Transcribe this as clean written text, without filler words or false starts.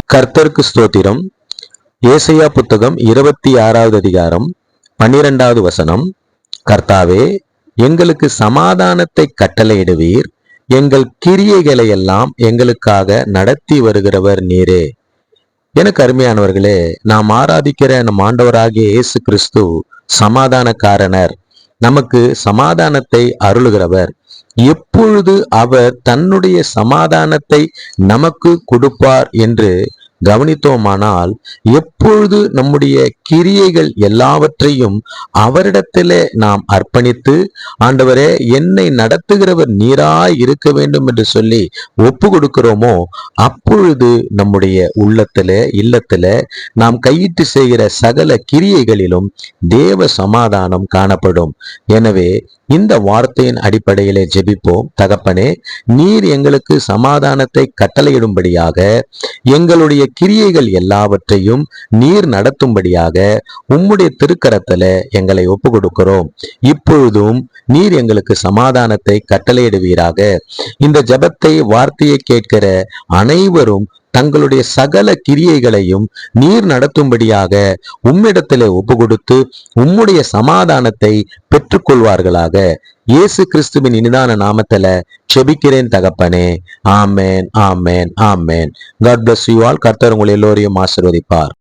கர்த்தருக்கு ஸ்தோத்திரம். ஏசாயா புத்தகம் 26வது அதிகாரம் 12வது வசனம். கர்த்தாவே, எங்களுக்கு சமாதானத்தை கட்டளையிடுவீர், எங்கள் கிரியைகளை எல்லாம் எங்களுக்காக நடத்தி வருகிறவர் நீரே. எனக்கு அருமையானவர்களே, நாம் ஆராதிக்கிற நம் ஆண்டவராகிய இயேசு கிறிஸ்து சமாதானக்காரனர், நமக்கு சமாதானத்தை அருளுகிறவர். எப்பொழுது அவர் தன்னுடைய சமாதானத்தை நமக்கு கொடுப்பார் என்று கவனித்தோமானால், எப்பொழுது நம்முடைய கிரியைகள் எல்லாவற்றையும் அவரிடத்திலே நாம் அர்ப்பணித்து, ஆண்டவரே என்னை நடத்துகிறவர் நீராய் இருக்க வேண்டும் என்று சொல்லி ஒப்பு கொடுக்கிறோமோ, அப்பொழுது நம்முடைய இல்லத்தில நாம் கையிட்டு செய்கிற சகல கிரியைகளிலும் தேவ சமாதானம் காணப்படும். எனவே இந்த வார்த்தையின் அடிப்படையிலே ஜெபிப்போம். தகப்பனே, நீர் எங்களுக்கு சமாதானத்தை கட்டளையிடும்படியாக, எங்களுடைய கிரியைகள் எல்லாவற்றையும் நீர் நடத்தும்படியாக உம்முடைய திருக்கரத்துல எங்களை ஒப்பு கொடுக்கிறோம். இப்பொழுதும் நீர் எங்களுக்கு சமாதானத்தை கட்டளையிடுவீராக. இந்த ஜெபத்தை வார்த்தையை கேட்கிற அனைவரும் தங்களுடைய சகல கிரியைகளையும் நீர் நடத்தும்படியாக உம்மிடத்திலே ஒப்பு கொடுத்து உம்முடைய சமாதானத்தை பெற்றுக்கொள்வார்களாக. இயேசு கிறிஸ்துவின் இனிதான நாமத்துல செபிக்கிறேன் தகப்பனே. ஆமேன், ஆமேன், ஆமேன். God bless you all. கர்த்தர் உங்கள் எல்லோரையும் ஆசீர்வதிப்பார்.